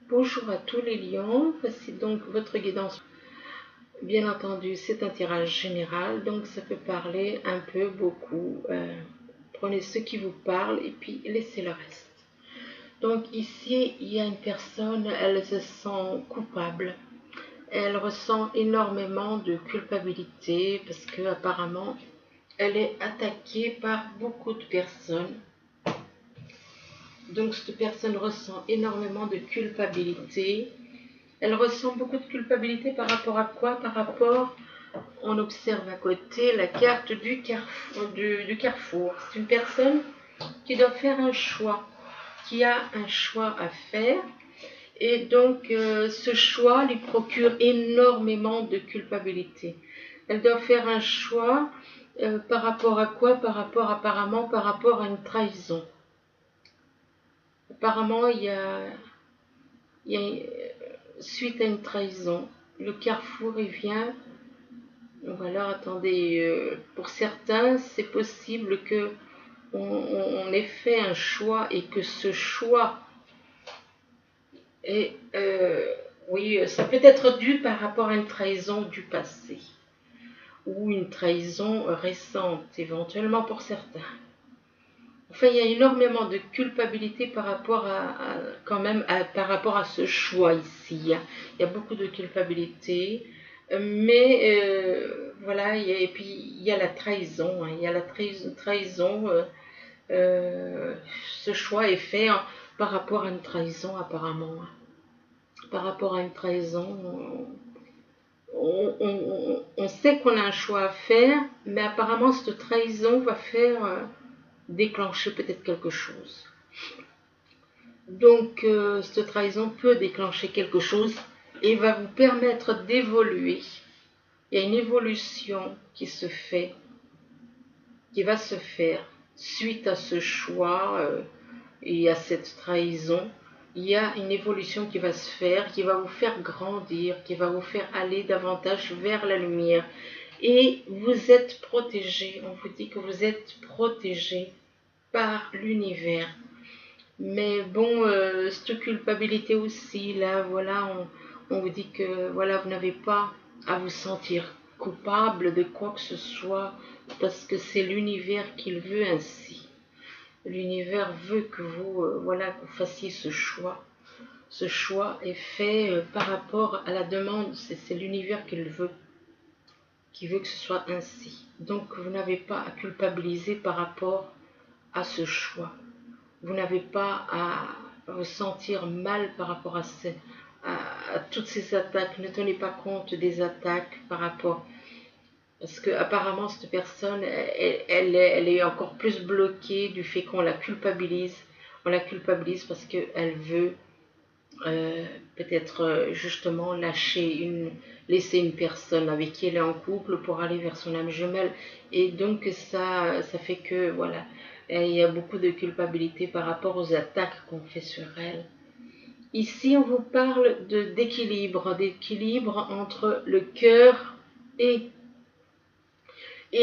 Bonjour à tous les lions, voici donc votre guidance. Bien entendu, c'est un tirage général, donc ça peut parler un peu, beaucoup. Prenez ce qui vous parle et puis laissez le reste. Donc ici, il y a une personne, elle se sent coupable. Elle ressent énormément de culpabilité parce que apparemment, elle est attaquée par beaucoup de personnes. Donc cette personne ressent énormément de culpabilité. Elle ressent beaucoup de culpabilité par rapport à quoi? Par rapport, on observe à côté la carte du carrefour. C'est une personne qui doit faire un choix, qui a un choix à faire. Et donc, ce choix lui procure énormément de culpabilité. Elle doit faire un choix par rapport à quoi? Apparemment, par rapport à une trahison. Apparemment, il y a suite à une trahison. Le carrefour, il vient. Ou alors, attendez, pour certains, c'est possible que on ait fait un choix et que ce choix est, oui, ça peut être dû par rapport à une trahison du passé ou une trahison récente, éventuellement pour certains. Enfin, il y a énormément de culpabilité par rapport quand même, par rapport à ce choix ici. Il y a beaucoup de culpabilité, mais voilà, et puis il y a la trahison. Il y a la trahison. Ce choix est fait par rapport à une trahison, apparemment. Par rapport à une trahison, on sait qu'on a un choix à faire, mais apparemment cette trahison va faire déclencher peut-être quelque chose. Donc, cette trahison peut déclencher quelque chose et va vous permettre d'évoluer. Il y a une évolution qui se fait, qui va se faire suite à ce choix et à cette trahison. Il y a une évolution qui va se faire, qui va vous faire grandir, qui va vous faire aller davantage vers la lumière. Et vous êtes protégé, on vous dit que vous êtes protégé par l'univers. Mais bon, cette culpabilité aussi, là, voilà, on vous dit que voilà, vous n'avez pas à vous sentir coupable de quoi que ce soit, parce que c'est l'univers qui le veut ainsi. L'univers veut que vous, voilà, que vous fassiez ce choix. Ce choix est fait par rapport à la demande, c'est l'univers qui veut que ce soit ainsi. Donc vous n'avez pas à culpabiliser par rapport à ce choix. Vous n'avez pas à vous sentir mal par rapport à toutes ces attaques. Ne tenez pas compte des attaques par rapport. Parce que apparemment cette personne, elle est encore plus bloquée du fait qu'on la culpabilise. On la culpabilise parce qu'elle veut peut-être justement laisser une personne avec qui elle est en couple pour aller vers son âme jumelle. Et donc ça fait que voilà, il y a beaucoup de culpabilité par rapport aux attaques qu'on fait sur elle. Ici, on vous parle d'équilibre entre le cœur et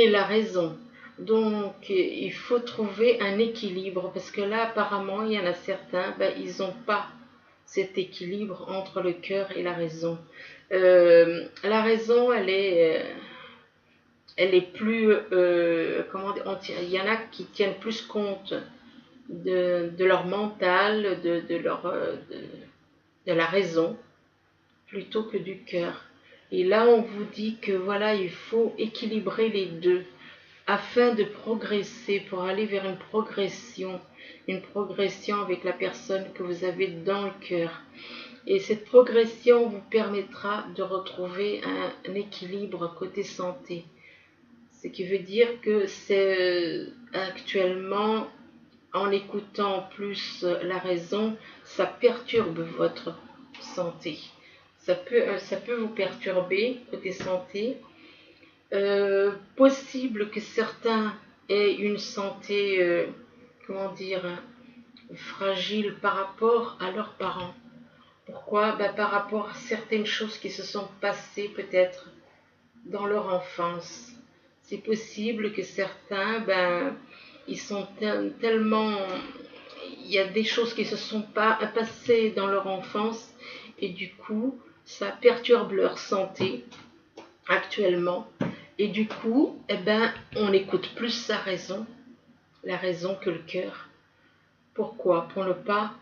la raison. Donc, il faut trouver un équilibre parce que là, apparemment, il y en a certains, ils n'ont pas cet équilibre entre le cœur et la raison. La raison, elle est plus, comment dire, il y en a qui tiennent plus compte de leur mental, de la raison, plutôt que du cœur. Et là, on vous dit que voilà, il faut équilibrer les deux afin de progresser, pour aller vers une progression avec la personne que vous avez dans le cœur. Et cette progression vous permettra de retrouver un équilibre côté santé. Ce qui veut dire que c'est actuellement, en écoutant plus la raison, ça perturbe votre santé. Ça peut vous perturber côté santé. Possible que certains aient une santé, comment dire, fragile par rapport à leurs parents. Pourquoi? Par rapport à certaines choses qui se sont passées peut-être dans leur enfance. C'est possible que certains, ils sont tellement, y a des choses qui se sont pas passées dans leur enfance et du coup, ça perturbe leur santé actuellement. Et du coup, eh ben, on écoute plus la raison que le cœur. Pourquoi? Pour ne pas...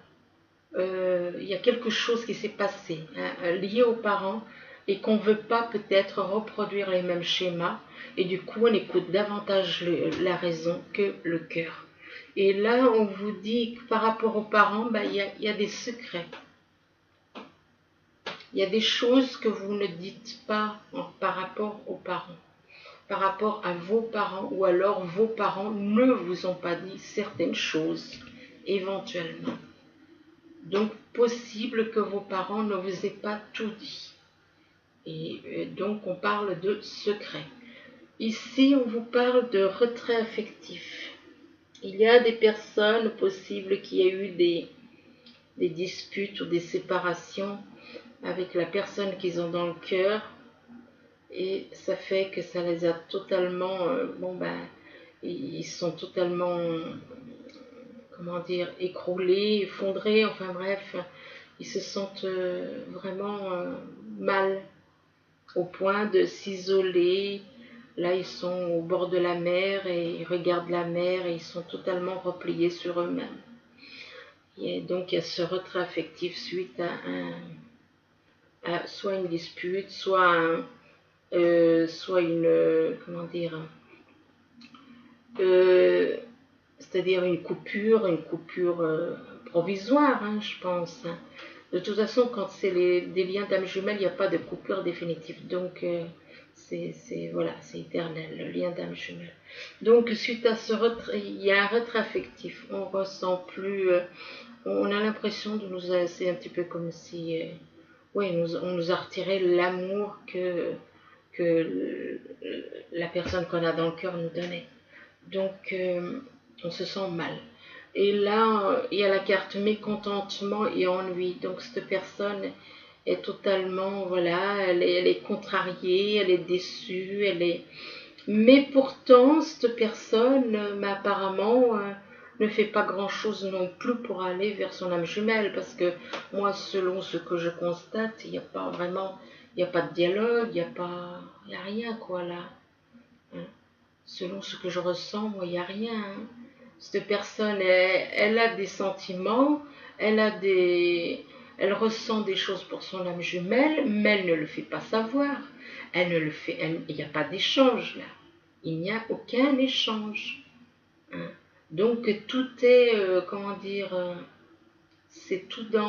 Il y a quelque chose qui s'est passé hein, lié aux parents et qu'on ne veut pas peut-être reproduire les mêmes schémas. Et du coup, on écoute davantage la raison que le cœur. Et là, on vous dit que par rapport aux parents, ben, il y a des secrets. Il y a des choses que vous ne dites pas par rapport aux parents, par rapport à vos parents, ou alors vos parents ne vous ont pas dit certaines choses, éventuellement. Donc, possible que vos parents ne vous aient pas tout dit. Et donc, on parle de secret. Ici, on vous parle de retrait affectif. Il y a des personnes possibles qui aient eu des disputes ou des séparations avec la personne qu'ils ont dans le cœur. Et ça fait que ça les a totalement... ils sont totalement... comment dire, écroulés, effondrés, enfin bref, ils se sentent vraiment mal, au point de s'isoler. Là, ils sont au bord de la mer et ils regardent la mer et ils sont totalement repliés sur eux-mêmes. Et donc, il y a ce retrait affectif suite à soit une dispute, soit une, comment dire, c'est-à-dire une coupure provisoire, hein, je pense. De toute façon, quand c'est des liens d'âme jumelle, il n'y a pas de coupure définitive. Donc, voilà, c'est éternel, le lien d'âme jumelle. Donc, suite à ce retrait, il y a un retrait affectif. On ressent plus... on a l'impression de nous... C'est un petit peu comme si... on nous a retiré l'amour que la personne qu'on a dans le cœur nous donnait. Donc, on se sent mal. Et là, il y a la carte mécontentement et ennui. Donc, cette personne est totalement, voilà, elle est contrariée, elle est déçue, Mais pourtant, cette personne, apparemment, ne fait pas grand-chose non plus pour aller vers son âme jumelle. Parce que moi, selon ce que je constate, il n'y a pas vraiment, il n'y a pas de dialogue, il n'y a rien, quoi, là. Hein. Selon ce que je ressens, moi, il n'y a rien. Hein. Cette personne, elle a des sentiments, elle ressent des choses pour son âme jumelle, mais elle ne le fait pas savoir. Elle ne le fait, il n'y a pas d'échange là. Il n'y a aucun échange. Hein. Donc tout est, comment dire, c'est tout il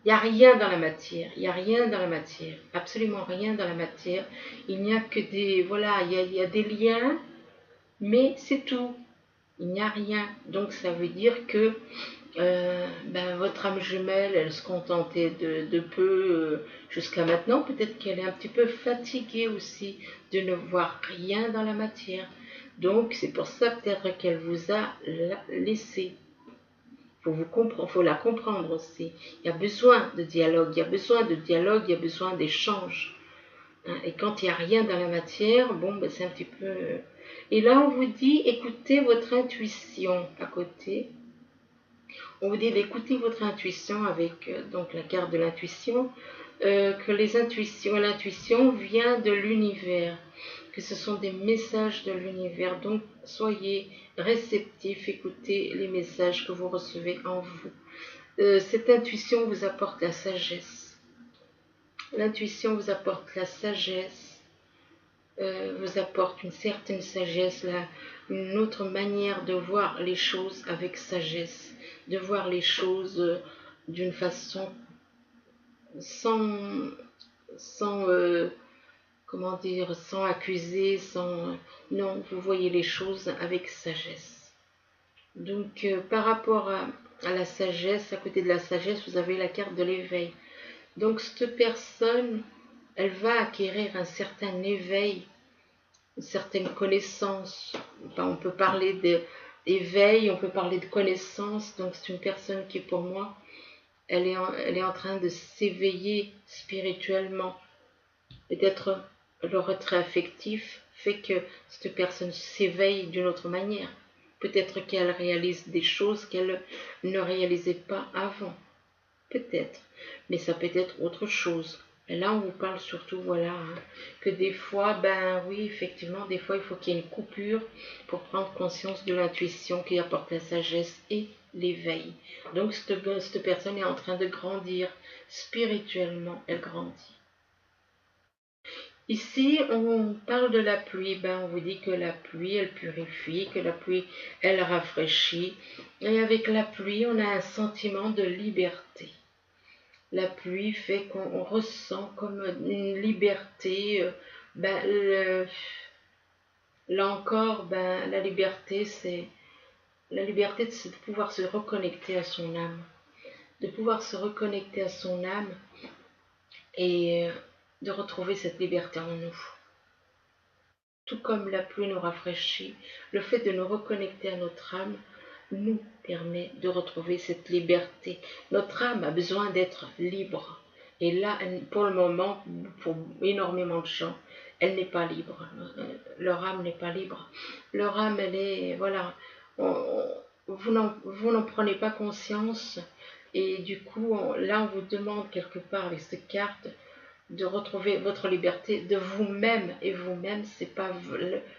n'y a rien dans la matière, il n'y a rien dans la matière, absolument rien dans la matière. Il n'y a que des, voilà, il y a des liens, mais c'est tout. Il n'y a rien. Donc ça veut dire que votre âme jumelle, elle se contentait de peu jusqu'à maintenant. Peut-être qu'elle est un petit peu fatiguée aussi de ne voir rien dans la matière. Donc c'est pour ça peut-être qu'elle vous a laissé. Faut la comprendre aussi. Il y a besoin de dialogue, il y a besoin d'échange. Hein. Et quand il n'y a rien dans la matière, c'est un petit peu... Et là, on vous dit, écoutez votre intuition à côté. On vous dit d'écouter votre intuition avec donc la carte de l'intuition, que l'intuition vient de l'univers, que ce sont des messages de l'univers. Donc, soyez réceptifs, écoutez les messages que vous recevez en vous. Cette intuition vous apporte la sagesse. L'intuition vous apporte la sagesse, vous apporte une certaine sagesse, une autre manière de voir les choses avec sagesse, de voir les choses d'une façon sans comment dire, sans accuser, non, vous voyez les choses avec sagesse. Donc par rapport à la sagesse, à côté de la sagesse, vous avez la carte de l'éveil. Donc cette personne, elle va acquérir un certain éveil, une certaine connaissance. On peut parler d'éveil, on peut parler de connaissance. Donc c'est une personne qui, pour moi, elle est en train de s'éveiller spirituellement. Peut-être le retrait affectif fait que cette personne s'éveille d'une autre manière. Peut-être qu'elle réalise des choses qu'elle ne réalisait pas avant. Peut-être. Mais ça peut être autre chose. Et là, on vous parle surtout, voilà, hein, que des fois, ben oui, effectivement, des fois, il faut qu'il y ait une coupure pour prendre conscience de l'intuition qui apporte la sagesse et l'éveil. Donc, cette personne est en train de grandir spirituellement, elle grandit. Ici, on parle de la pluie. Ben, on vous dit que la pluie, elle purifie, que la pluie, elle rafraîchit. Et avec la pluie, on a un sentiment de liberté. La pluie fait qu'on ressent comme une liberté. Là encore, ben, la liberté, c'est de pouvoir se reconnecter à son âme. De pouvoir se reconnecter à son âme et de retrouver cette liberté en nous. Tout comme la pluie nous rafraîchit, le fait de nous reconnecter à notre âme nous permet de retrouver cette liberté. Notre âme a besoin d'être libre. Et là, pour le moment, pour énormément de gens, elle n'est pas libre. Leur âme n'est pas libre. Leur âme, elle est, voilà, vous n'en prenez pas conscience. Et du coup, là, on vous demande quelque part avec cette carte de retrouver votre liberté de vous-même. Et vous-même, c'est pas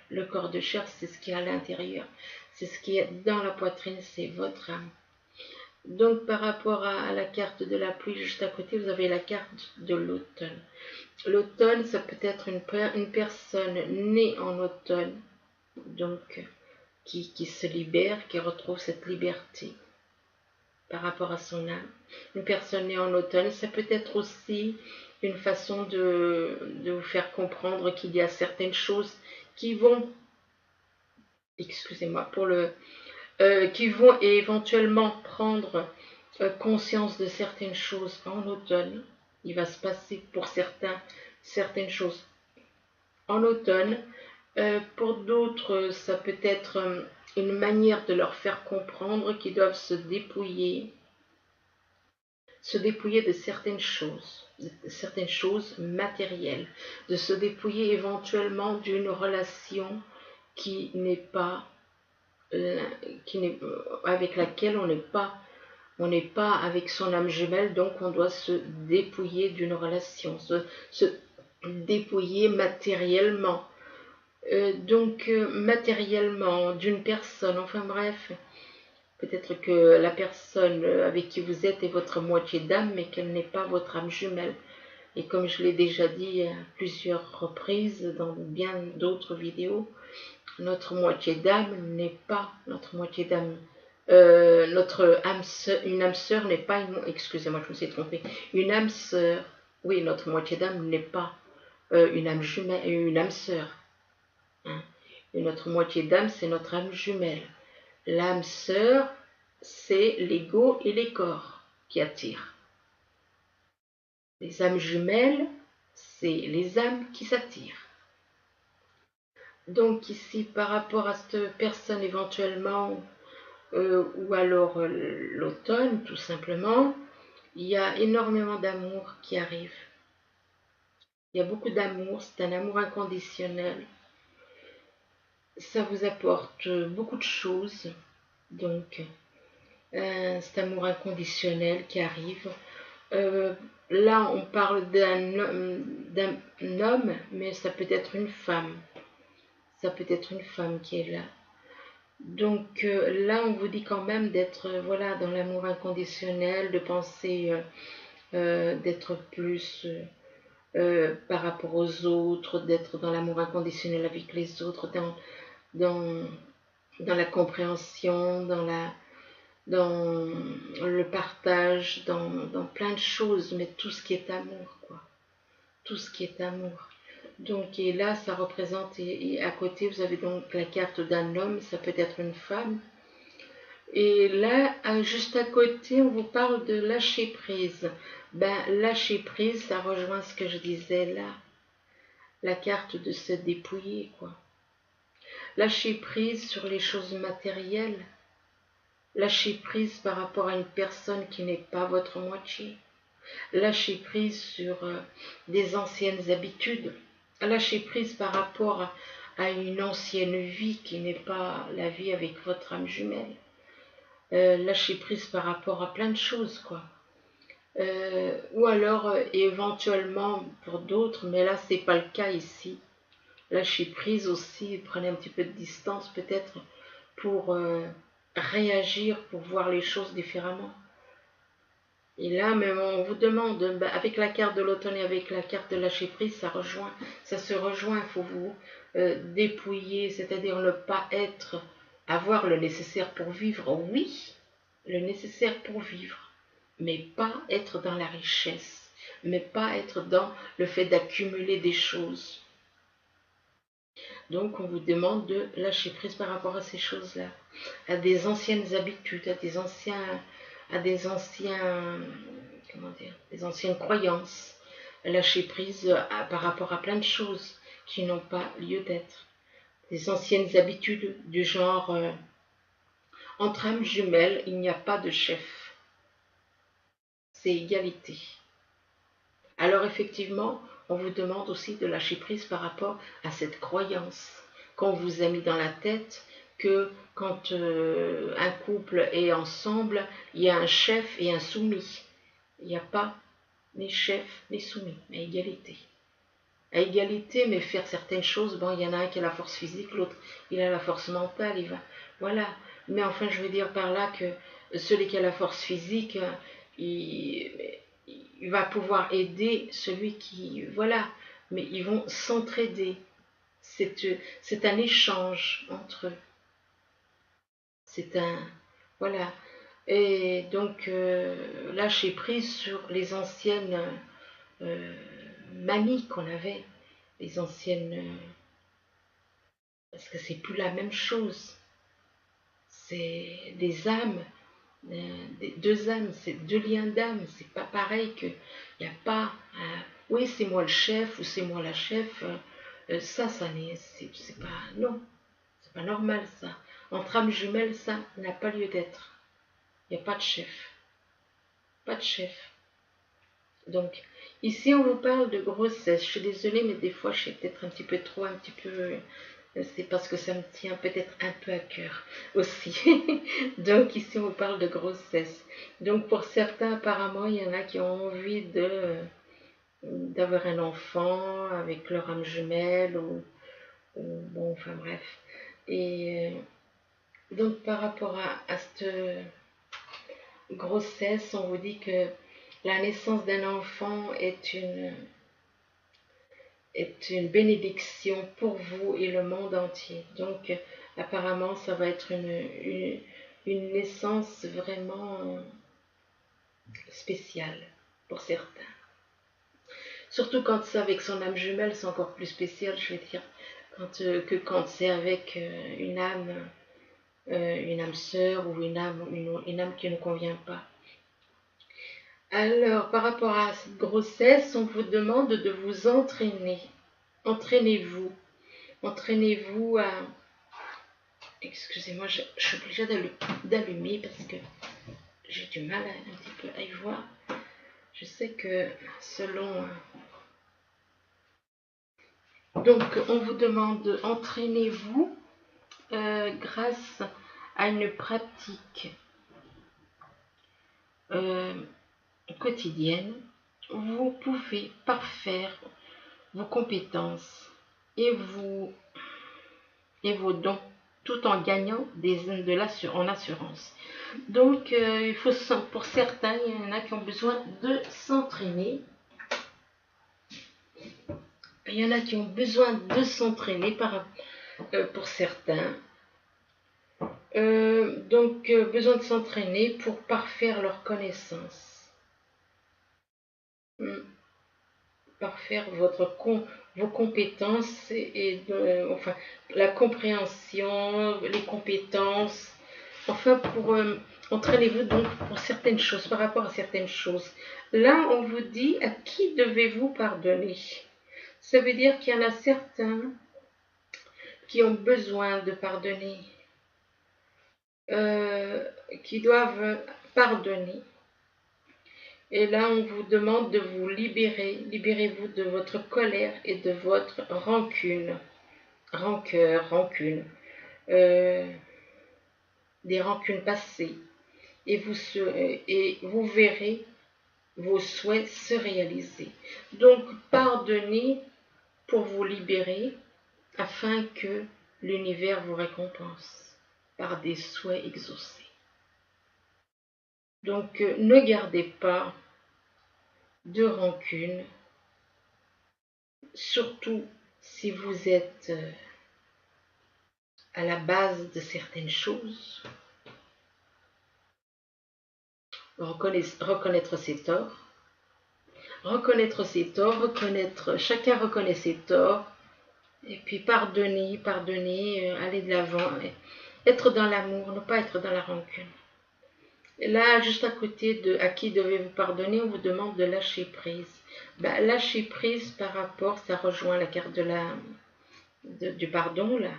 le corps de chair, c'est ce qui est à l'intérieur. C'est ce qui est dans la poitrine, c'est votre âme. Donc par rapport à la carte de la pluie, juste à côté, vous avez la carte de l'automne. L'automne, ça peut être une personne née en automne, donc qui se libère, qui retrouve cette liberté par rapport à son âme. Une personne née en automne, ça peut être aussi une façon de vous faire comprendre qu'il y a certaines choses qui vont, excusez-moi pour le, qui vont éventuellement prendre conscience de certaines choses en automne. Il va se passer pour certaines choses en automne. Pour d'autres, ça peut être une manière de leur faire comprendre qu'ils doivent se dépouiller de certaines choses matérielles, de se dépouiller éventuellement d'une relation qui n'est pas, avec laquelle on n'est pas avec son âme jumelle, donc on doit se dépouiller d'une relation, se dépouiller matériellement, matériellement d'une personne, enfin bref. Peut-être que la personne avec qui vous êtes est votre moitié d'âme, mais qu'elle n'est pas votre âme jumelle. Et comme je l'ai déjà dit à plusieurs reprises dans bien d'autres vidéos, notre moitié d'âme n'est pas notre moitié d'âme. Une âme sœur n'est pas excusez-moi, je me suis trompée. Une âme sœur, oui, notre moitié d'âme n'est pas une âme jumelle, une âme sœur. Hein. Et notre moitié d'âme, c'est notre âme jumelle. L'âme sœur, c'est l'ego et les corps qui attirent. Les âmes jumelles, c'est les âmes qui s'attirent. Donc ici, par rapport à cette personne éventuellement, ou alors l'automne tout simplement, il y a énormément d'amour qui arrive. Il y a beaucoup d'amour, c'est un amour inconditionnel. Ça vous apporte beaucoup de choses, donc cet amour inconditionnel qui arrive. Là, on parle d'un homme, mais ça peut être une femme. Ça peut être une femme qui est là. Donc là, on vous dit quand même d'être voilà, dans l'amour inconditionnel, de penser d'être plus par rapport aux autres, d'être dans l'amour inconditionnel avec les autres, dans la compréhension, dans le partage, dans plein de choses, mais tout ce qui est amour, quoi. Tout ce qui est amour. Donc, et là, ça représente, et à côté, vous avez donc la carte d'un homme, ça peut être une femme. Et là, juste à côté, on vous parle de lâcher prise. Ben, lâcher prise, ça rejoint ce que je disais là. La carte de se dépouiller, quoi. Lâcher prise sur les choses matérielles. Lâcher prise par rapport à une personne qui n'est pas votre moitié. Lâcher prise sur des anciennes habitudes. Lâcher prise par rapport à une ancienne vie qui n'est pas la vie avec votre âme jumelle. Lâcher prise par rapport à plein de choses, quoi. Ou alors éventuellement pour d'autres, mais là c'est pas le cas ici. Lâcher prise aussi, prenez un petit peu de distance peut-être pour réagir, pour voir les choses différemment. Et là, même on vous demande, avec la carte de l'automne et avec la carte de lâcher prise, ça se rejoint. Il faut vous dépouiller, c'est-à-dire ne pas avoir le nécessaire pour vivre. Oui, le nécessaire pour vivre, mais pas être dans la richesse, mais pas être dans le fait d'accumuler des choses. Donc, on vous demande de lâcher prise par rapport à ces choses-là, à des anciennes habitudes, à des anciennes croyances, lâcher prise par rapport à plein de choses qui n'ont pas lieu d'être. Des anciennes habitudes du genre, entre âmes jumelles, il n'y a pas de chef, c'est égalité. Alors effectivement, on vous demande aussi de lâcher prise par rapport à cette croyance qu'on vous a mis dans la tête que quand un couple est ensemble, il y a un chef et un soumis. Il n'y a pas ni chef ni soumis, à égalité. À égalité, mais faire certaines choses, bon, il y en a un qui a la force physique, l'autre, il a la force mentale, voilà. Mais enfin, je veux dire par là que celui qui a la force physique, il va pouvoir aider celui qui, voilà, mais ils vont s'entraider. C'est un échange entre eux. Voilà. Et donc, lâcher prise sur les anciennes manies qu'on avait, les anciennes, parce que c'est plus la même chose. C'est des âmes, deux âmes, c'est deux liens d'âme. C'est pas pareil que il n'y a pas. Oui, c'est moi le chef ou c'est moi la chef. Ça n'est, c'est pas, non, c'est pas normal ça. Entre âmes jumelles, ça n'a pas lieu d'être. Il n'y a pas de chef. Pas de chef. Donc, ici, on vous parle de grossesse. Je suis désolée, mais des fois, je suis peut-être un petit peu trop, c'est parce que ça me tient peut-être un peu à cœur aussi. Donc, ici, on vous parle de grossesse. Donc, pour certains, apparemment, il y en a qui ont envie d'avoir un enfant avec leur âme jumelle ou bon, enfin bref. Et donc, par rapport à cette grossesse, on vous dit que la naissance d'un enfant est une bénédiction pour vous et le monde entier. Donc, apparemment, ça va être une naissance vraiment spéciale pour certains. Surtout quand c'est avec son âme jumelle, c'est encore plus spécial, je veux dire, que quand c'est avec une âme sœur ou une âme qui ne convient pas. Alors, par rapport à cette grossesse, on vous demande de vous entraîner. Entraînez-vous. Entraînez-vous à... Excusez-moi, je suis obligée d'allumer parce que j'ai du mal un petit peu à y voir. Je sais que selon... Donc, on vous demande, entraînez-vous grâce à une pratique quotidienne. Vous pouvez parfaire vos compétences et vos dons tout en gagnant en assurance. Donc, il faut, pour certains, il y en a qui ont besoin de s'entraîner. Il y en a qui ont besoin de s'entraîner pour certains. Donc, besoin de s'entraîner pour parfaire leurs connaissances. Parfaire vos compétences enfin, la compréhension, les compétences. Enfin, entraînez-vous donc pour certaines choses, par rapport à certaines choses. Là, on vous dit à qui devez-vous pardonner. Ça veut dire qu'il y en a certains qui ont besoin de pardonner, qui doivent pardonner. Et là, on vous demande de vous libérer. Libérez-vous de votre colère et de votre rancune. rancœur, rancune, des rancunes passées, et vous verrez vos souhaits se réaliser. Donc, pardonnez pour vous libérer afin que l'univers vous récompense par des souhaits exaucés. Donc, ne gardez pas de rancune, surtout si vous êtes à la base de certaines choses. Reconnaître ses torts. Chacun reconnaît ses torts, et puis pardonner, aller de l'avant, être dans l'amour, ne pas être dans la rancune. Et là, juste à côté de à qui devez-vous pardonner, on vous demande de lâcher prise. Lâcher prise par rapport, ça rejoint la carte du pardon là.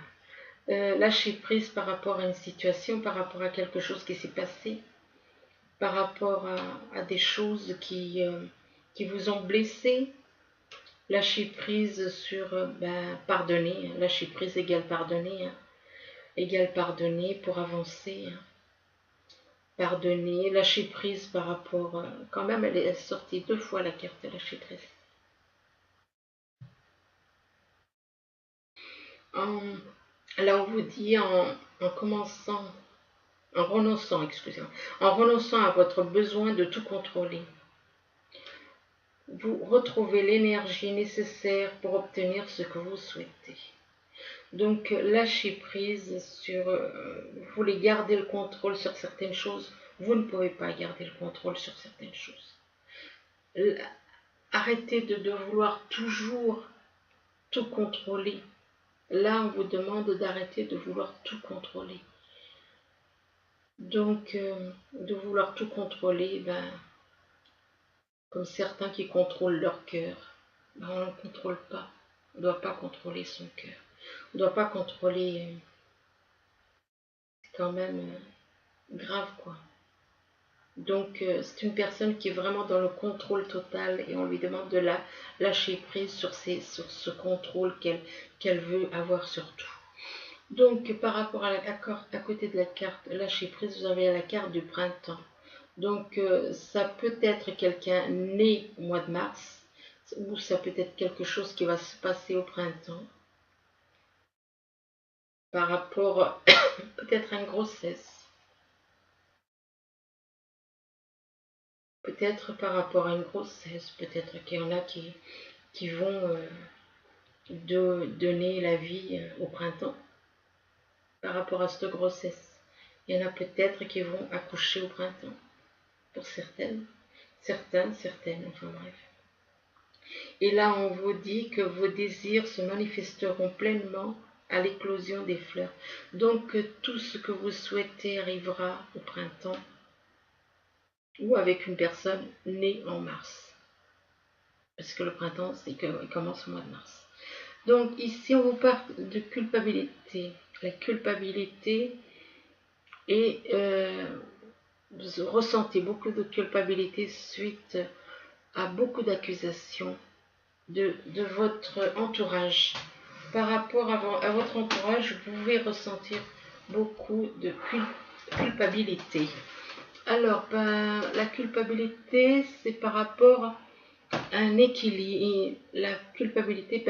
Lâcher prise par rapport à une situation, par rapport à quelque chose qui s'est passé, par rapport à des choses qui vous ont blessé. Lâcher prise sur pardonner. Lâcher prise égale pardonner. Égale pardonner pour avancer. Pardonner, lâcher prise par rapport... quand même, elle est sortie 2 fois la carte de lâcher prise. Là, on vous dit en renonçant à votre besoin de tout contrôler, vous retrouvez l'énergie nécessaire pour obtenir ce que vous souhaitez. Donc, lâchez prise sur... vous voulez garder le contrôle sur certaines choses, vous ne pouvez pas garder le contrôle sur certaines choses. Arrêtez de vouloir toujours tout contrôler. Là, on vous demande d'arrêter de vouloir tout contrôler. Donc, de vouloir tout contrôler, comme certains qui contrôlent leur cœur, on ne contrôle pas. On ne doit pas contrôler son cœur. On ne doit pas contrôler... c'est quand même grave, quoi. Donc, c'est une personne qui est vraiment dans le contrôle total et on lui demande de lâcher prise sur ce contrôle qu'elle veut avoir sur tout. Donc, par rapport à côté de la carte lâcher prise, vous avez la carte du printemps. Donc, ça peut être quelqu'un né au mois de mars ou ça peut être quelque chose qui va se passer au printemps. Par rapport peut-être à une grossesse. Peut-être par rapport à une grossesse, peut-être qu'il y en a qui vont donner la vie au printemps par rapport à cette grossesse. Il y en a peut-être qui vont accoucher au printemps, pour certaines, enfin bref. Et là, on vous dit que vos désirs se manifesteront pleinement à l'éclosion des fleurs. Donc, tout ce que vous souhaitez arrivera au printemps ou avec une personne née en mars. Parce que le printemps, il commence au mois de mars. Donc ici, on vous parle de culpabilité. La culpabilité et vous ressentez beaucoup de culpabilité suite à beaucoup d'accusations de votre entourage. Par rapport à votre entourage, vous pouvez ressentir beaucoup de culpabilité. Alors, la culpabilité, c'est par rapport à un équilibre. La culpabilité,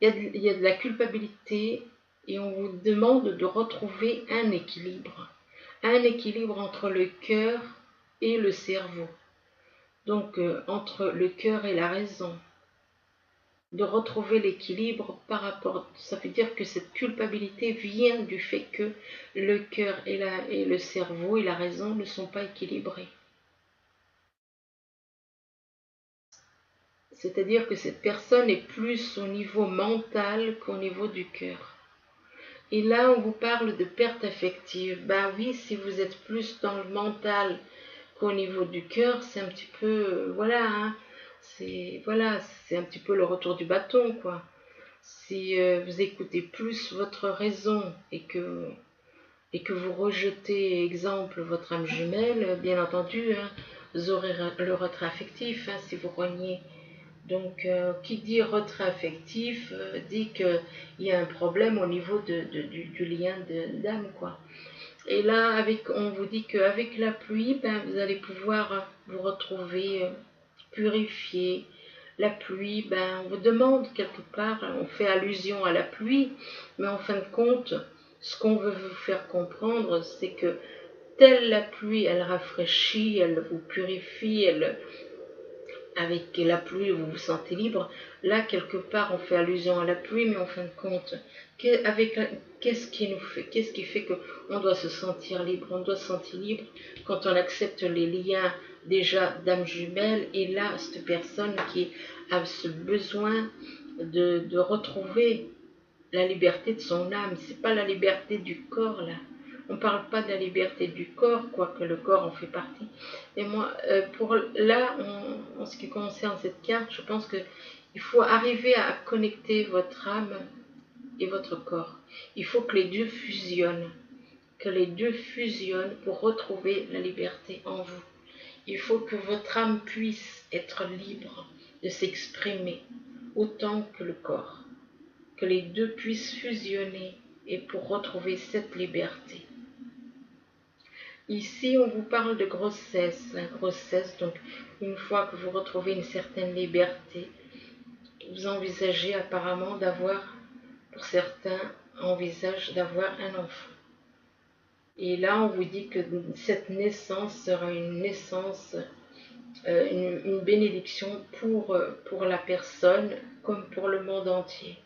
il y a de la culpabilité et on vous demande de retrouver un équilibre entre le cœur et le cerveau. Donc, entre le cœur et la raison. De retrouver l'équilibre par rapport... Ça veut dire que cette culpabilité vient du fait que le cœur et le cerveau et la raison ne sont pas équilibrés. C'est-à-dire que cette personne est plus au niveau mental qu'au niveau du cœur. Et là, on vous parle de perte affective. Oui, si vous êtes plus dans le mental qu'au niveau du cœur, c'est un petit peu... c'est un petit peu le retour du bâton, quoi. Si vous écoutez plus votre raison et que vous rejetez, exemple, votre âme jumelle, bien entendu, vous aurez le retrait affectif si vous reniez Donc, qui dit retrait affectif dit qu'il y a un problème au niveau du lien d'âme, quoi. Et là, on vous dit qu'avec la pluie, ben, vous allez pouvoir vous retrouver purifié. La pluie, ben, on vous demande quelque part, on fait allusion à la pluie, mais en fin de compte, ce qu'on veut vous faire comprendre, c'est que telle la pluie, elle rafraîchit, elle vous purifie, avec la pluie, vous vous sentez libre. Là, quelque part, on fait allusion à la pluie, mais en fin de compte, qu'est-ce qui fait qu'on doit se sentir libre? On doit se sentir libre quand on accepte les liens déjà d'âme jumelle, et là, cette personne qui a ce besoin de retrouver la liberté de son âme. C'est pas la liberté du corps, là. On ne parle pas de la liberté du corps, quoique le corps en fait partie. Et moi, en ce qui concerne cette carte, je pense qu'il faut arriver à connecter votre âme et votre corps. Il faut que les deux fusionnent, pour retrouver la liberté en vous. Il faut que votre âme puisse être libre de s'exprimer autant que le corps, que les deux puissent fusionner et pour retrouver cette liberté. Ici, on vous parle de grossesse. La grossesse, donc, une fois que vous retrouvez une certaine liberté, vous envisagez apparemment d'avoir, pour certains, envisagent d'avoir un enfant. Et là, on vous dit que cette naissance sera une naissance, une bénédiction pour la personne comme pour le monde entier.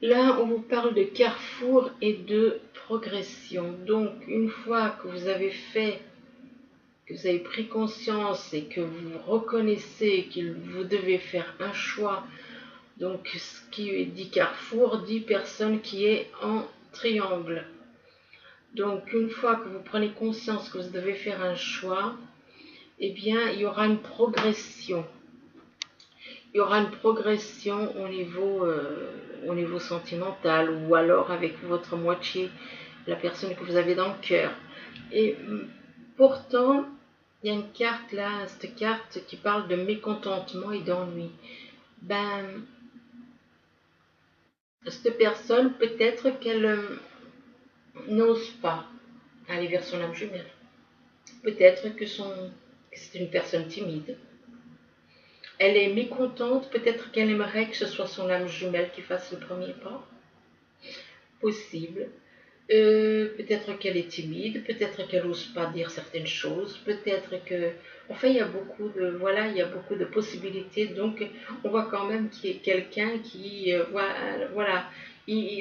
Là, on vous parle de carrefour et de progression. Donc, une fois que vous avez pris conscience et que vous reconnaissez que vous devez faire un choix, donc ce qui dit carrefour dit personne qui est en triangle. Donc, une fois que vous prenez conscience que vous devez faire un choix, eh bien, il y aura une progression. Il y aura une progression au niveau sentimental, ou alors avec votre moitié, la personne que vous avez dans le cœur. Et pourtant, il y a une carte là, cette carte qui parle de mécontentement et d'ennui. Ben, cette personne, peut-être qu'elle n'ose pas aller vers son âme jumelle. Peut-être que c'est une personne timide. Elle est mécontente, peut-être qu'elle aimerait que ce soit son âme jumelle qui fasse le premier pas. Possible. Peut-être qu'elle est timide, peut-être qu'elle n'ose pas dire certaines choses, peut-être que... Enfin, il y a beaucoup de possibilités. Donc, on voit quand même qu'il y a quelqu'un qui... voilà.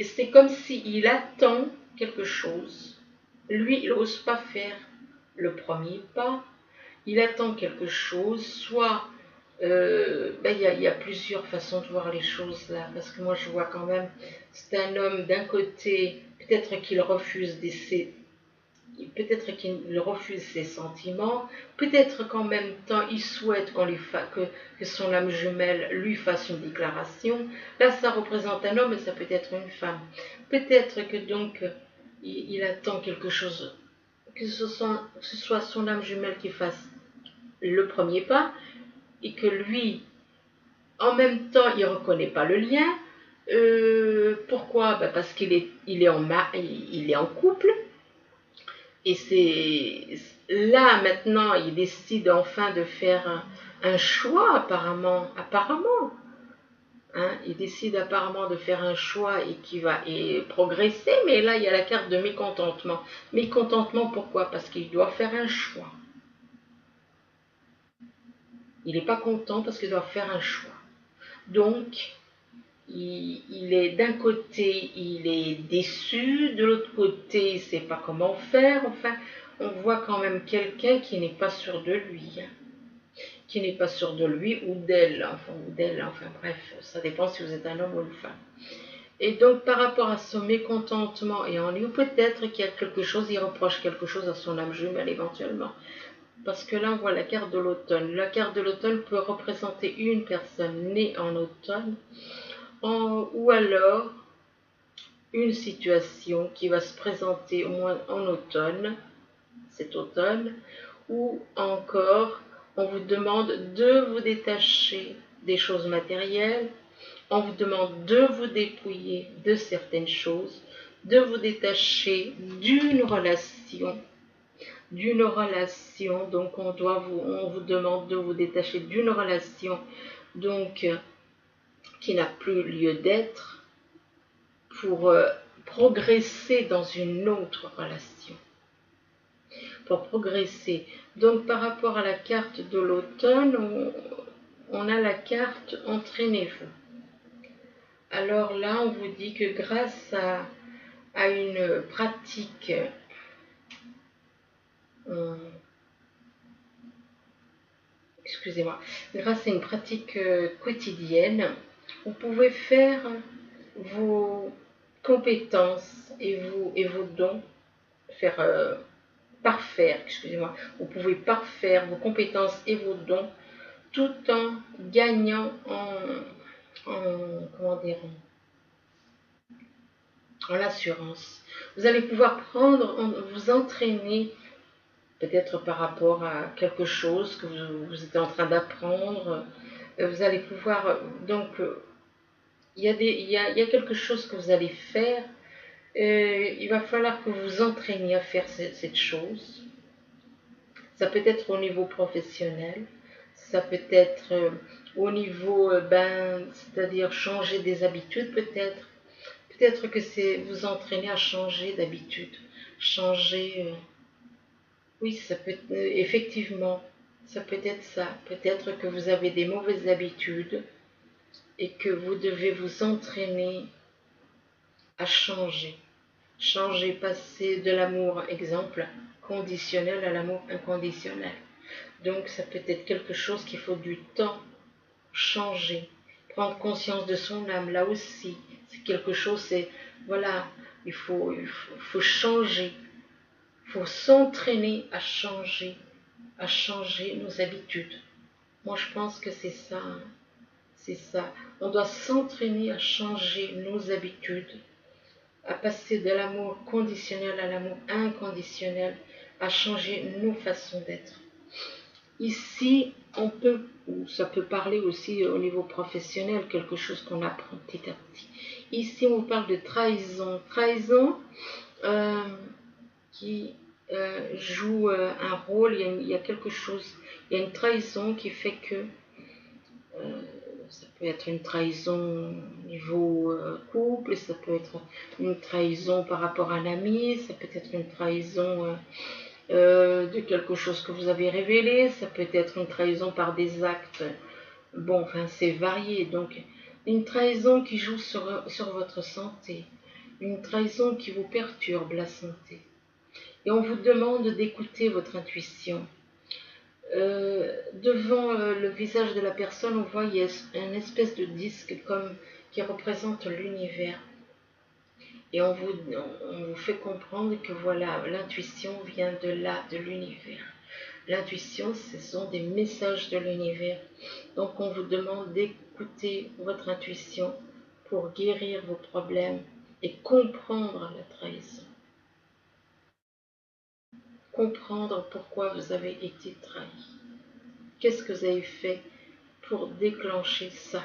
C'est comme s'il attend quelque chose. Lui, il n'ose pas faire le premier pas. Il attend quelque chose, soit... il y a plusieurs façons de voir les choses là, parce que moi je vois quand même, c'est un homme d'un côté, peut-être qu'il refuse ses sentiments, peut-être qu'en même temps il souhaite que son âme jumelle lui fasse une déclaration. Là ça représente un homme et ça peut être une femme. Peut-être que donc il attend quelque chose, que ce soit son âme jumelle qui fasse le premier pas, et que lui, en même temps, il ne reconnaît pas le lien. Pourquoi? Parce qu'il est en couple. Et c'est là, maintenant, il décide enfin de faire un choix, apparemment. Hein, il décide apparemment de faire un choix et qui va progresser. Mais là, il y a la carte de mécontentement. Mécontentement, pourquoi? Parce qu'il doit faire un choix. Il n'est pas content parce qu'il doit faire un choix. Donc, il est d'un côté, il est déçu, de l'autre côté, il ne sait pas comment faire. Enfin, on voit quand même quelqu'un qui n'est pas sûr de lui. Qui n'est pas sûr de lui ou d'elle. Enfin bref, ça dépend si vous êtes un homme ou une femme. Et donc, par rapport à son mécontentement et ennui, ou peut-être qu'il y a quelque chose, il reproche quelque chose à son âme jumelle éventuellement. Parce que là, on voit la carte de l'automne. La carte de l'automne peut représenter une personne née en automne, ou alors une situation qui va se présenter au moins en automne, cet automne, ou encore On vous demande de vous détacher des choses matérielles. On vous demande de vous dépouiller de certaines choses, de vous détacher d'une relation. Donc on vous demande de vous détacher d'une relation donc qui n'a plus lieu d'être pour progresser dans une autre relation. Pour progresser. Donc par rapport à la carte de l'automne, on a la carte entraînez-vous. Alors là, on vous dit que grâce à une pratique grâce à une pratique quotidienne, vous pouvez faire vos compétences et vos dons, vous pouvez parfaire vos compétences et vos dons tout en gagnant en assurance. Vous allez pouvoir vous entraîner peut-être par rapport à quelque chose que vous êtes en train d'apprendre. Vous allez pouvoir, donc, il y a quelque chose que vous allez faire. Il va falloir que vous vous entraîniez à faire cette chose. Ça peut être au niveau professionnel, ça peut être au niveau, c'est-à-dire changer des habitudes peut-être. Peut-être que c'est vous entraîner à changer d'habitude, changer. Oui, ça peut effectivement, ça peut être ça. Peut-être que vous avez des mauvaises habitudes et que vous devez vous entraîner à changer. Changer, passer de l'amour, exemple, conditionnel à l'amour inconditionnel. Donc ça peut être quelque chose qu'il faut du temps, changer, prendre conscience de son âme, là aussi. C'est quelque chose, voilà, il faut changer. Il faut s'entraîner à changer nos habitudes. Moi, je pense que c'est ça. C'est ça. On doit s'entraîner à changer nos habitudes, à passer de l'amour conditionnel à l'amour inconditionnel, à changer nos façons d'être. Ici, ça peut parler aussi au niveau professionnel, quelque chose qu'on apprend petit à petit. Ici, on parle de trahison. Trahison qui joue un rôle, il y a quelque chose, il y a une trahison qui fait que ça peut être une trahison au niveau couple, ça peut être une trahison par rapport à un ami, ça peut être une trahison de quelque chose que vous avez révélé, ça peut être une trahison par des actes, bon, enfin c'est varié, donc une trahison qui joue sur votre santé, une trahison qui vous perturbe la santé. Et on vous demande d'écouter votre intuition. Devant le visage de la personne, on voit il y a une espèce de disque qui représente l'univers. Et on vous fait comprendre que voilà, l'intuition vient de là, de l'univers. L'intuition, ce sont des messages de l'univers. Donc on vous demande d'écouter votre intuition pour guérir vos problèmes et comprendre la trahison. Comprendre pourquoi vous avez été trahi. Qu'est-ce que vous avez fait pour déclencher ça?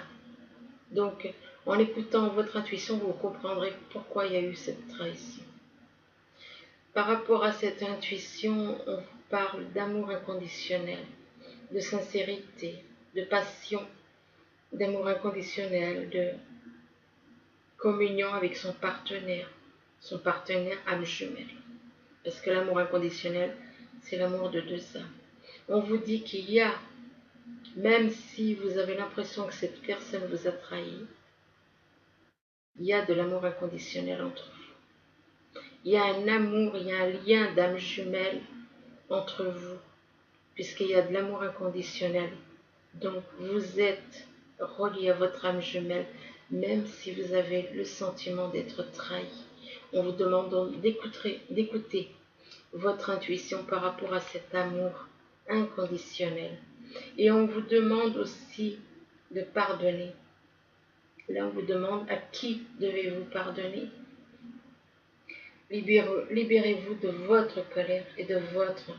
Donc, en écoutant votre intuition, vous comprendrez pourquoi il y a eu cette trahison. Par rapport à cette intuition, on vous parle d'amour inconditionnel, de sincérité, de passion, d'amour inconditionnel, de communion avec son partenaire âme jumelle. Parce que l'amour inconditionnel, c'est l'amour de deux âmes. On vous dit qu'il y a, même si vous avez l'impression que cette personne vous a trahi, il y a de l'amour inconditionnel entre vous. Il y a un amour, il y a un lien d'âme jumelle entre vous, puisqu'il y a de l'amour inconditionnel. Donc vous êtes relié à votre âme jumelle, même si vous avez le sentiment d'être trahi. On vous demande donc d'écouter votre intuition par rapport à cet amour inconditionnel. Et on vous demande aussi de pardonner. Là, on vous demande à qui devez-vous pardonner. Libérez-vous de votre colère et de votre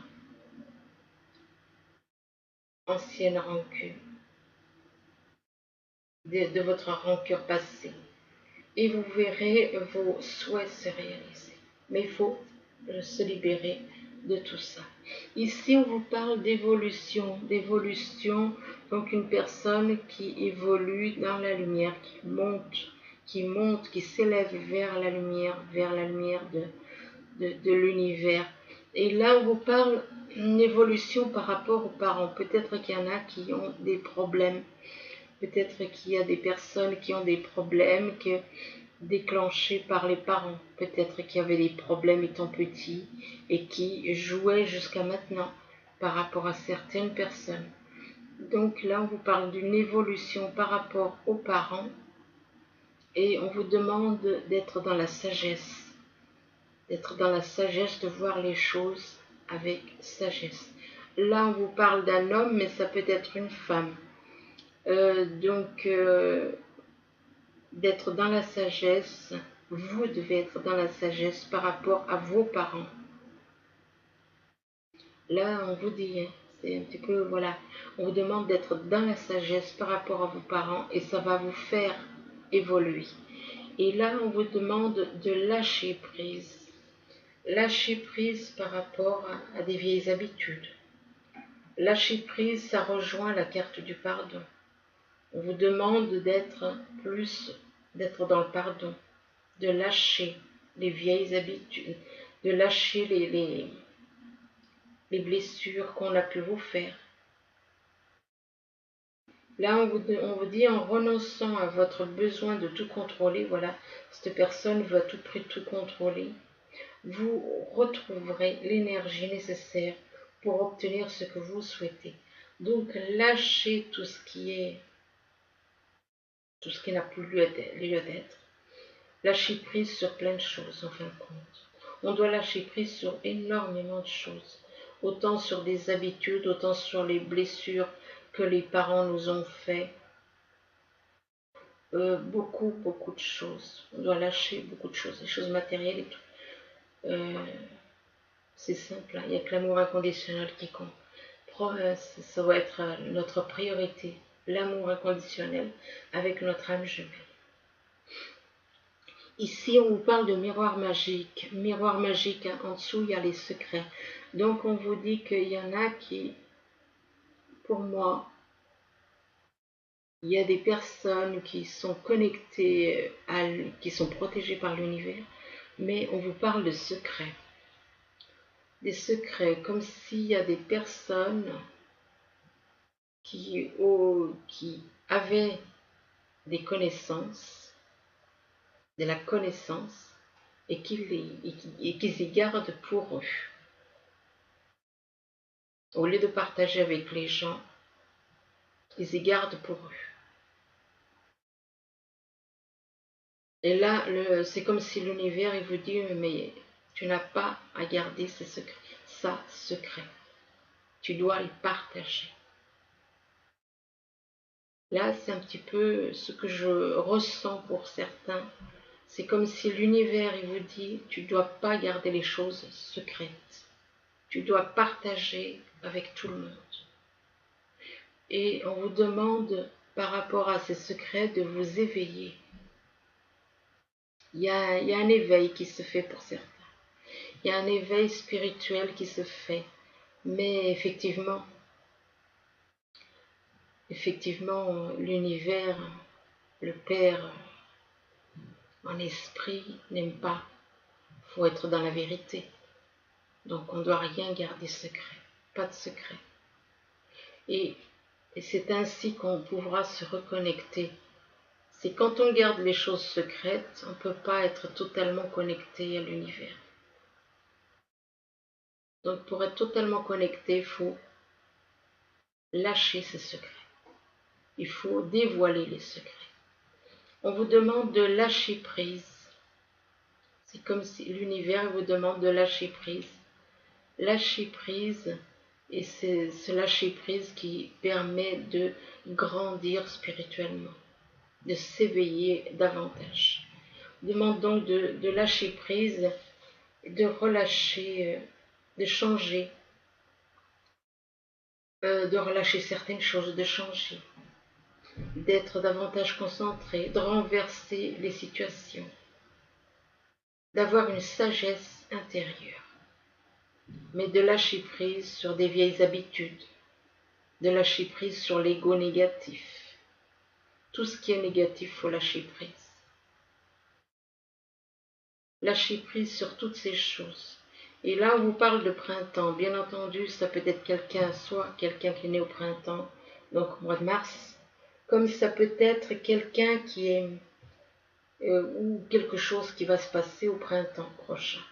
ancienne rancune, de votre rancœur passée. Et vous verrez vos souhaits se réaliser. Mais il faut se libérer de tout ça. Ici, on vous parle d'évolution, donc une personne qui évolue dans la lumière, qui monte, qui s'élève vers la lumière de l'univers. Et là, on vous parle d'une évolution par rapport aux parents. Peut-être qu'il y en a qui ont des problèmes. Peut-être qu'il y a des personnes qui ont des problèmes déclenchés par les parents. Peut-être qu'il y avait des problèmes étant petits et qui jouaient jusqu'à maintenant par rapport à certaines personnes. Donc là, on vous parle d'une évolution par rapport aux parents et on vous demande d'être dans la sagesse. D'être dans la sagesse, de voir les choses avec sagesse. Là, on vous parle d'un homme, mais ça peut être une femme. D'être dans la sagesse, vous devez être dans la sagesse par rapport à vos parents. Là, on vous dit, c'est un petit peu, voilà, on vous demande d'être dans la sagesse par rapport à vos parents et ça va vous faire évoluer. Et là, on vous demande de lâcher prise. Lâcher prise par rapport à des vieilles habitudes. Lâcher prise, ça rejoint la carte du pardon. On vous demande d'être dans le pardon, de lâcher les vieilles habitudes, de lâcher les blessures qu'on a pu vous faire. Là, on vous dit en renonçant à votre besoin de tout contrôler, voilà, cette personne veut à tout prix tout contrôler, vous retrouverez l'énergie nécessaire pour obtenir ce que vous souhaitez. Donc, lâchez tout ce qui n'a plus lieu d'être. Lâcher prise sur plein de choses, en fin de compte. On doit lâcher prise sur énormément de choses. Autant sur des habitudes, autant sur les blessures que les parents nous ont fait. Beaucoup de choses. On doit lâcher beaucoup de choses, les choses matérielles et tout. C'est simple, hein. Il n'y a que l'amour inconditionnel qui compte. Ça va être notre priorité, l'amour inconditionnel avec notre âme jumelle. Ici, on vous parle de miroir magique. Miroir magique, hein, en dessous, il y a les secrets. Donc, on vous dit qu'il y en a qui, pour moi, il y a des personnes qui sont connectées, qui sont protégées par l'univers, mais on vous parle de secrets. Des secrets, comme s'il y a des personnes qui avaient des connaissances, de la connaissance, et qu'ils y gardent pour eux. Au lieu de partager avec les gens, ils y gardent pour eux. Et là, c'est comme si l'univers il vous dit, mais tu n'as pas à garder ces secrets, ça secret. Tu dois le partager. Là, c'est un petit peu ce que je ressens pour certains. C'est comme si l'univers il vous dit, tu ne dois pas garder les choses secrètes. Tu dois partager avec tout le monde. Et on vous demande, par rapport à ces secrets, de vous éveiller. Il y a un éveil qui se fait pour certains. Il y a un éveil spirituel qui se fait. Mais effectivement, l'univers, le Père, en esprit, n'aime pas. Il faut être dans la vérité. Donc on ne doit rien garder secret. Pas de secret. Et c'est ainsi qu'on pourra se reconnecter. C'est quand on garde les choses secrètes, on ne peut pas être totalement connecté à l'univers. Donc pour être totalement connecté, il faut lâcher ses secrets. Il faut dévoiler les secrets. On vous demande de lâcher prise. C'est comme si l'univers vous demande de lâcher prise. Lâcher prise, et c'est ce lâcher prise qui permet de grandir spirituellement, de s'éveiller davantage. On demande donc de lâcher prise, de relâcher, de changer de relâcher certaines choses, de changer, d'être davantage concentré, de renverser les situations, d'avoir une sagesse intérieure, mais de lâcher prise sur des vieilles habitudes, de lâcher prise sur l'ego négatif. Tout ce qui est négatif, il faut lâcher prise. Lâcher prise sur toutes ces choses. Et là, on vous parle de printemps. Bien entendu, ça peut être quelqu'un, soit quelqu'un qui est né au printemps, donc au mois de mars, comme ça peut être quelqu'un qui est, ou quelque chose qui va se passer au printemps prochain.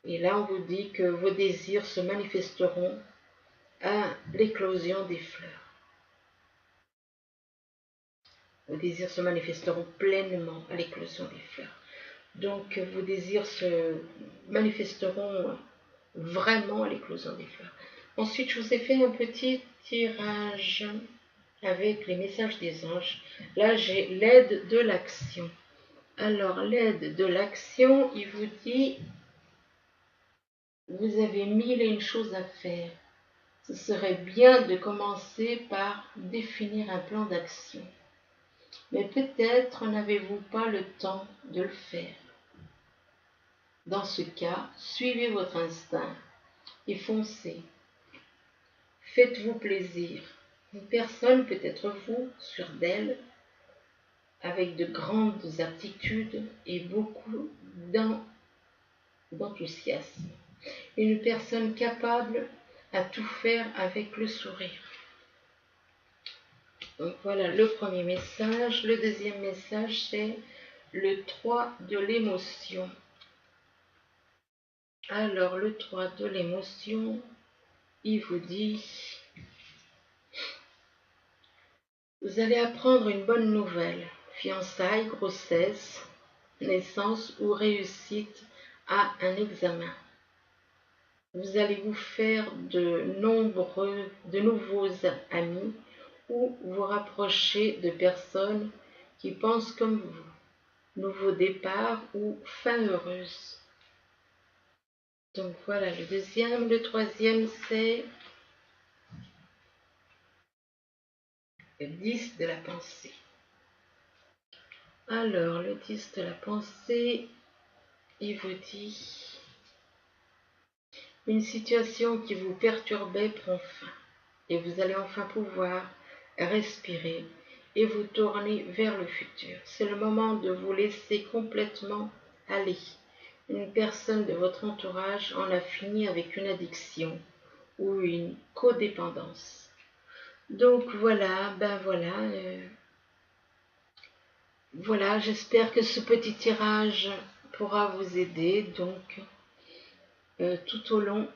Et là, on vous dit que vos désirs se manifesteront à l'éclosion des fleurs. Vos désirs se manifesteront pleinement à l'éclosion des fleurs. Donc vos désirs se manifesteront vraiment à l'éclosion des fleurs. Ensuite, je vous ai fait un petit tirage avec les messages des anges. Là, j'ai l'aide de l'action. Alors, l'aide de l'action, il vous dit, vous avez mille et une choses à faire. Ce serait bien de commencer par définir un plan d'action. Mais peut-être n'avez-vous pas le temps de le faire. Dans ce cas, suivez votre instinct et foncez. Faites-vous plaisir. Une personne peut être vous, sûre d'elle, avec de grandes aptitudes et beaucoup d'enthousiasme. Une personne capable à tout faire avec le sourire. Donc voilà le premier message. Le deuxième message, c'est le 3 de l'émotion. Alors le 3 de l'émotion, il vous dit, vous allez apprendre une bonne nouvelle, fiançailles, grossesse, naissance ou réussite à un examen. Vous allez vous faire de nouveaux amis ou vous rapprocher de personnes qui pensent comme vous. Nouveau départ ou fin heureuse. Donc voilà le deuxième. Le troisième, c'est le 10 de la pensée. Alors, le 10 de la pensée, il vous dit, une situation qui vous perturbait prend fin et vous allez enfin pouvoir respirer et vous tourner vers le futur. C'est le moment de vous laisser complètement aller. Une personne de votre entourage en a fini avec une addiction ou une codépendance. Donc voilà, voilà, j'espère que ce petit tirage pourra vous aider donc tout au long